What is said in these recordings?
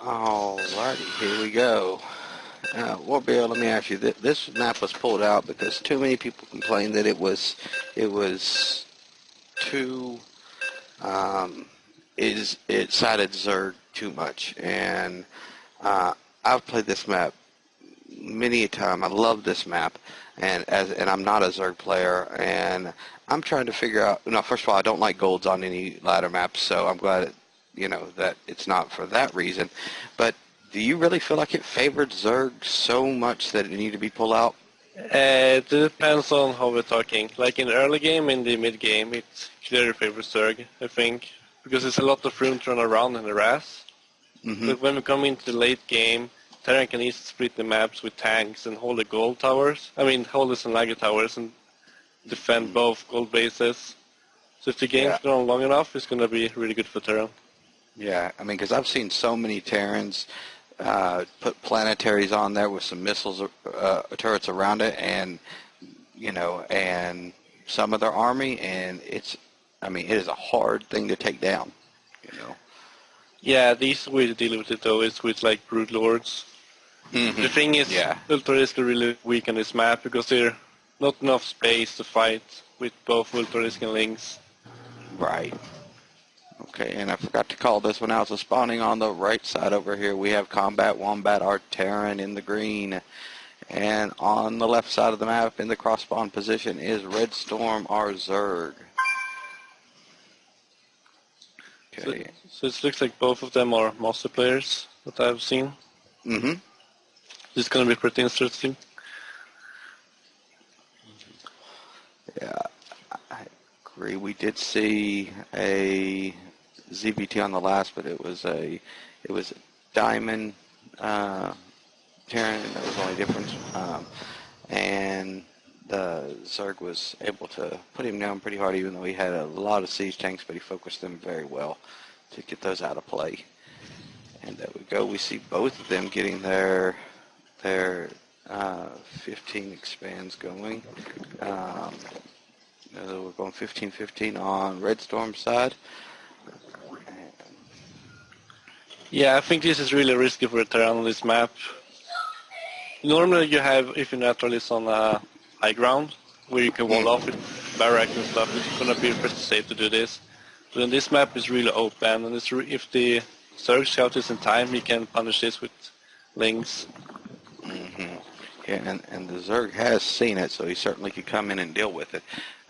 Alrighty, here we go. Warbear, let me ask you, this map was pulled out because too many people complained that it was too, it sided Zerg too much, and I've played this map many a time. I love this map, and I'm not a Zerg player, and I'm trying to figure out. No, first of all, I don't like golds on any ladder maps, so I'm glad that it's not for that reason. But do you really feel like it favored Zerg so much that it needed to be pulled out? It depends on how we're talking. Like in the early game, in the mid game, it clearly favors Zerg, I think, because there's a lot of room to run around in the RAS. Mm-hmm. But when we come into the late game, Terran can easily split the maps with tanks and hold the gold towers. I mean, hold the Sunlager towers and defend both gold bases. So if the game's going on long enough, it's going to be really good for Terran. Yeah, I mean, because I've seen so many Terrans put planetaries on there with some missiles, turrets around it, and and some of their army, and it is a hard thing to take down. Yeah, the easy way to deal with it though is with like Brood Lords. Mm-hmm. The thing is, Ultralisk are really weak on this map because there's not enough space to fight with both Ultralisk and Lynx. Right. Okay, and I forgot to call this one out. So spawning on the right side over here, we have Combatwombat, our Terran in the green. And on the left side of the map, in the cross-spawn position, is Redstorm, our Zerg. Okay. So it looks like both of them are master players that I've seen. Mm-hmm. It's going to be pretty interesting. Yeah, I agree. We did see a ZVT on the last, but it was a diamond Terran. That was the only difference. And the Zerg was able to put him down pretty hard, even though he had a lot of siege tanks, but he focused them very well to get those out of play. And there we go. We see both of them getting their 15 expands going. We're going 15-15 on Redstorm's side. Yeah, I think this is really risky for a Terran on this map. Normally you have, if your naturalist on high ground, where you can wall off with barracks and stuff, it's going to be pretty safe to do this. But then this map is really open, and if the Zerg scout is in time, he can punish this with Lynx. Mm-hmm. Yeah, and the Zerg has seen it, so he certainly could come in and deal with it.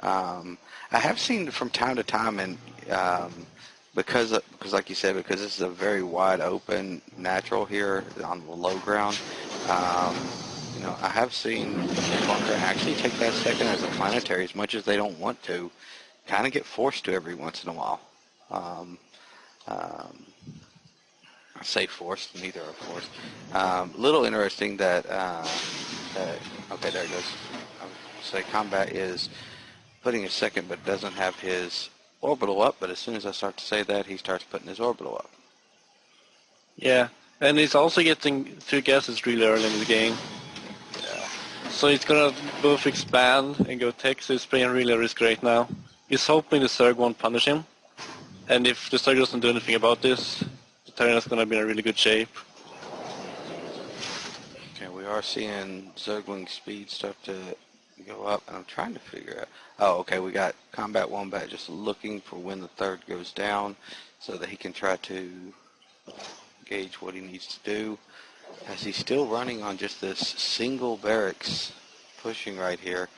I have seen from time to time, and because like you said, because this is a very wide open natural here on the low ground, I have seen Bunker actually take that second as a planetary, as much as they don't want to, kind of get forced to every once in a while. I say forced, neither are forced. Little interesting that, okay, there it goes. I would say Combat is putting a second, but doesn't have his orbital up, but as soon as I start to say that, he starts putting his orbital up. Yeah, and he's also getting 2 gases really early in the game. Yeah. So he's going to both expand and go tech, so he's playing really risk right now. He's hoping the Zerg won't punish him, and if the Zerg doesn't do anything about this, the Terran is going to be in a really good shape. Okay, we are seeing Zergling speed start to go up, and I'm trying to figure out. Oh, okay, we got Combatwombat just looking for when the third goes down so that he can try to gauge what he needs to do. As he's still running on just this single barracks pushing right here.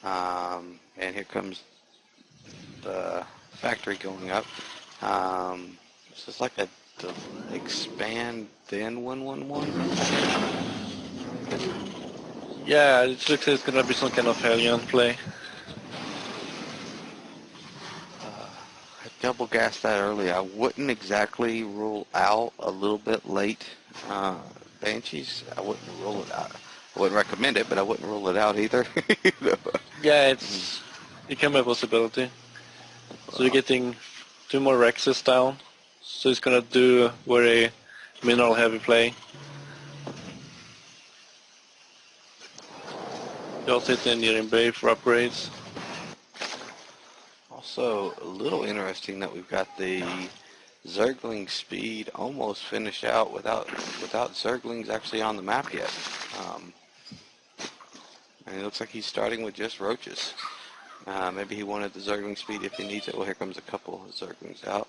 And here comes the factory going up. This is like a expand then 111. Yeah, it looks like it's going to be some kind of Hellion play. I double gassed that early. I wouldn't exactly rule out a little bit late Banshees. I wouldn't rule it out. I wouldn't recommend it, but I wouldn't rule it out either. Yeah, it can be a possibility. So you're getting 2 more Rexes down. So it's going to do very mineral heavy play. You also hit near in Bay for upgrades. Also, a little interesting that we've got the Zergling speed almost finished out without Zerglings actually on the map yet. And it looks like he's starting with just roaches. Maybe he wanted the Zergling speed if he needs it. Well, here comes a couple of Zerglings out.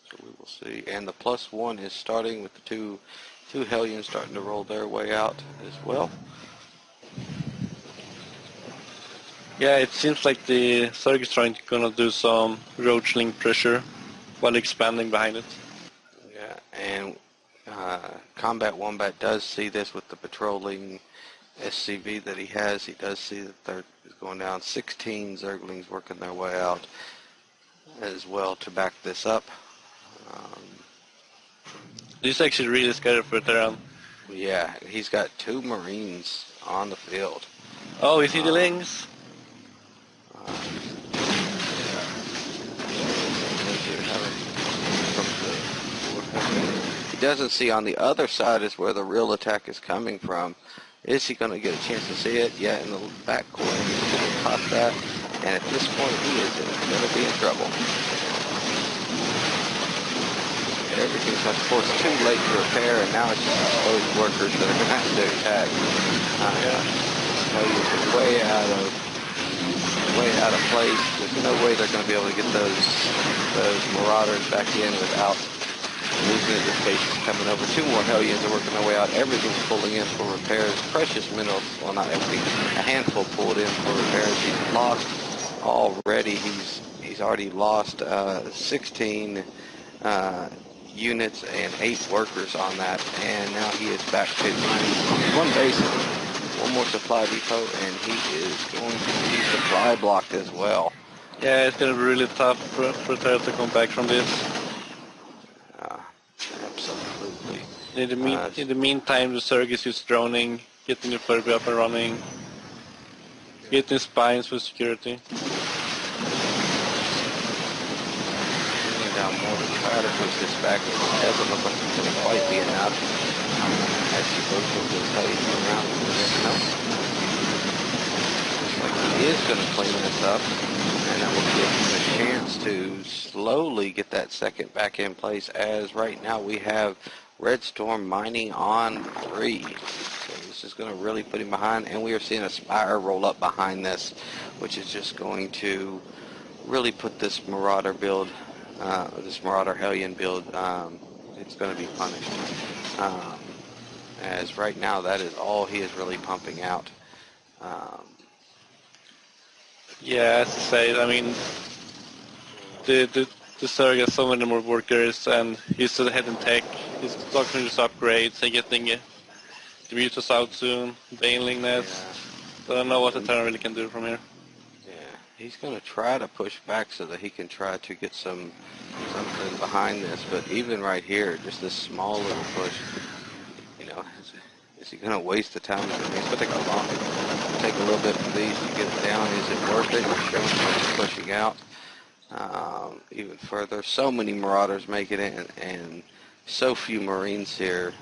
So we will see. And the +1 is starting with the two Hellions starting to roll their way out as well. Yeah, it seems like the Zerg is gonna do some roachling pressure while expanding behind it. Yeah, and Combatwombat does see this with the patrolling SCV that he has. He does see that they're going down. 16 Zerglings working their way out as well to back this up. This is actually really scary for Terran. Yeah, he's got 2 Marines on the field. Oh, is he the Lynx? He doesn't see on the other side is where the real attack is coming from. Is he going to get a chance to see it? Yeah, in the back corner, he's going to pop that. And at this point, he is going to be in trouble. Everything's, of course, too late to repair, and now it's just exposed workers that are going to have to attack. He's way out of place. There's no way they're going to be able to get those Marauders back in without losing his patience coming over. 2 more Hellions are working their way out. Everything's pulling in for repairs. Precious minerals, well, not everything, a handful pulled in for repairs. He's lost already. He's already lost 16 units and 8 workers on that, and now he is back to one base, 1 more supply depot, and he is going to be supply blocked as well. Yeah, it's going to be really tough for Terra to come back from this. Absolutely. In the meantime, the Zerg is just droning, getting the Furby up and running, getting spines for security. Down more to try to push this back. It doesn't look like it's going to quite be enough. As he goes with this Hellion around, looks like he is going to clean this up, and that will give him a chance to slowly get that second back in place, as right now we have Redstorm mining on 3. So this is going to really put him behind, and we are seeing a Spire roll up behind this, which is just going to really put this Marauder build, this Marauder Hellion build, it's going to be punished. As right now, that is all he is really pumping out. Yeah, as I say, I mean, the Zerg has so many more workers, and he's still ahead in tech. He's talking his upgrades and getting the Mutas out soon, Baneling nets. So I don't know what the Terran really can do from here. Yeah, he's going to try to push back so that he can try to get something behind this. But even right here, just this small little push, you know, is he going to waste the time? It's going to take a long, take a little bit for these to get it down. Is it worth it? He's showing he's pushing out even further. So many Marauders make it in, and so few Marines here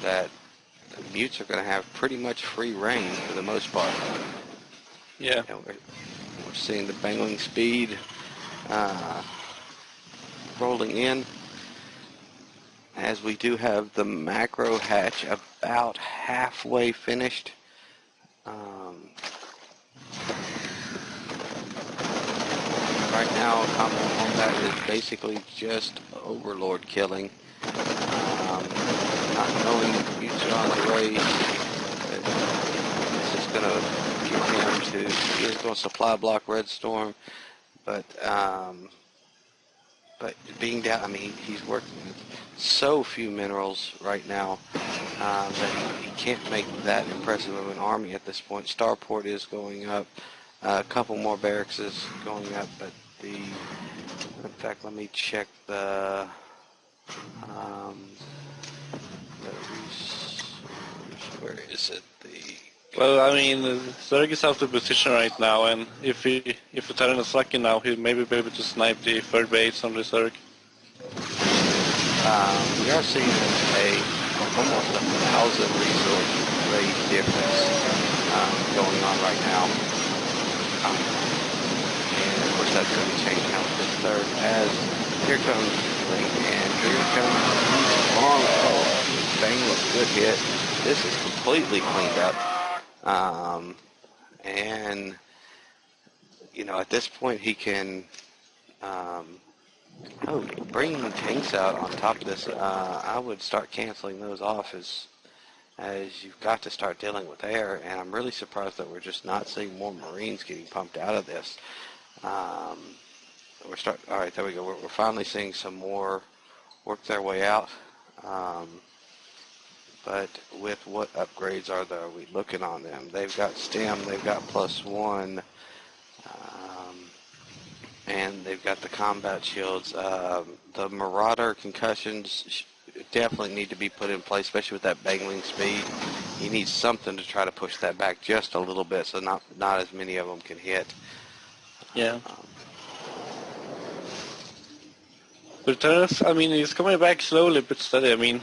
that the Mutes are going to have pretty much free reign for the most part. Yeah. And we're seeing the Bangling speed rolling in, as we do have the macro hatch about halfway finished. Right now, Combatwombat is basically just Overlord killing. Not knowing Mutes are on the way, this is going to get him to, he is going to supply block Redstorm, but being down, I mean, he's working with so few minerals right now that he can't make that impressive of an army at this point. Starport is going up, a couple more barracks is going up, but in fact, let me check the where is it? Well, I mean, Zerg is out of position right now, and if the Terran is lucky now, he'll maybe be able to snipe the third base on the Zerg. We are seeing almost 1,000 resource rate difference going on right now. And course, that's going to change now with this third. As here comes Link, and here comes long. Oh, bang! Good hit. This is completely cleaned up. And you know, at this point, he can. Bringing tanks out on top of this, I would start canceling those off as you've got to start dealing with air, and I'm really surprised that we're just not seeing more Marines getting pumped out of this. All right, there we go. We're finally seeing some more work their way out. But with what upgrades are we looking on them? They've got STEM, they've got +1, and they've got the combat shields. The Marauder concussions definitely need to be put in place, especially with that bangling speed. You need something to try to push that back just a little bit so not as many of them can hit. Yeah. But Terrace, I mean, he's coming back slowly but steady. I mean,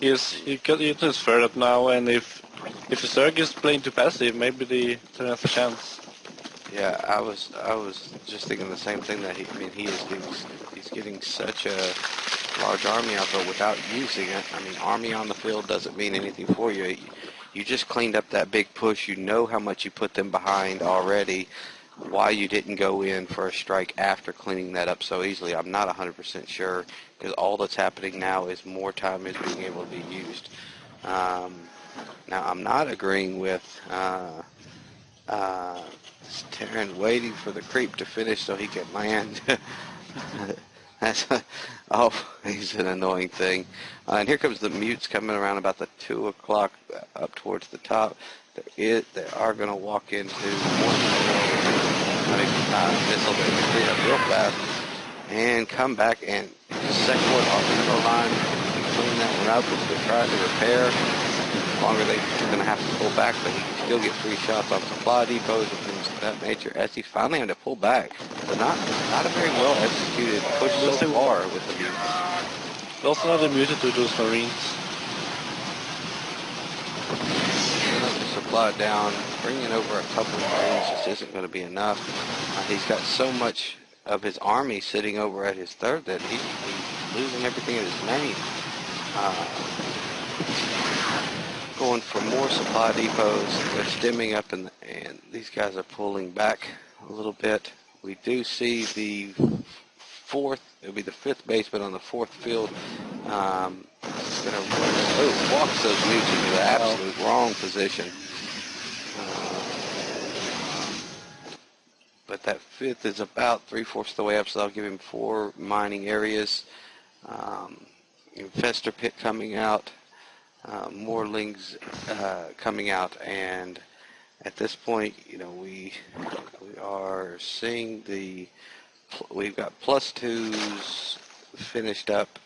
he got his third up now, and if the Zerg is playing too passive, maybe the Terran has a chance. Yeah, I was just thinking the same thing, that he's getting such a large army out, but without using it. I mean, army on the field doesn't mean anything for you. You just cleaned up that big push. You know how much you put them behind already. Why you didn't go in for a strike after cleaning that up so easily, I'm not 100% sure, because all that's happening now is more time is being able to be used. Now, I'm not agreeing with Terran waiting for the creep to finish so he can land. He's an annoying thing. And here comes the mutes coming around about the 2 o'clock up towards the top. They are going to walk into one missile that can clean up real fast and come back, and second one off the middle line, clean that one up, which they're trying to repair. Longer they're going to have to pull back, but he can still get 3 shots on supply depots and things of that nature as he finally had to pull back. So not a very well executed push so far with the mutes. Also not muted to those Marines. Supply down, bringing over a couple of Marines just isn't going to be enough. He's got so much of his army sitting over at his third that he's losing everything in his name. Going for more supply depots. They're stemming up, and these guys are pulling back a little bit. We do see the it'll be the 5th baseman on the 4th field. Walks those mutes into the absolute wrong position. But that 5th is about 3/4 the way up, so I'll give him 4 mining areas. Infestor pit coming out. More lings coming out, and at this point, you know, we are seeing we've got +2s finished up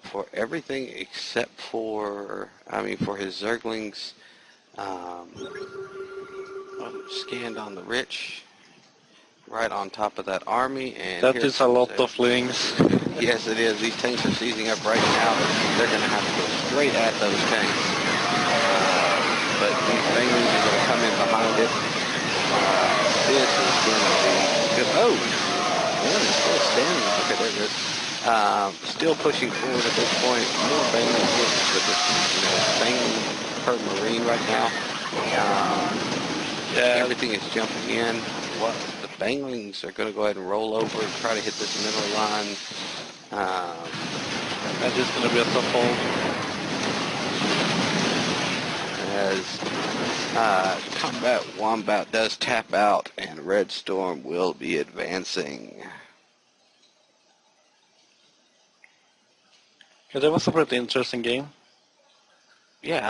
for everything except for his Zerglings. Scanned on the rich, right on top of that army, and that is a lot of lings. Yes, it is. These tanks are seizing up right now. They're going to have to go straight at those tanks. But these Banglings are going to come in behind it. This is going to be good. Oh! One is still standing. Okay, there it is. Still pushing forward at this point. More Banglings hits with this, Bangling per Marine right now. Everything is jumping in. The Banglings are going to go ahead and roll over and try to hit this middle line. That is going to be a tough hold. As Combatwombat does tap out, and Redstorm will be advancing. Yeah, that was a pretty interesting game. Yeah.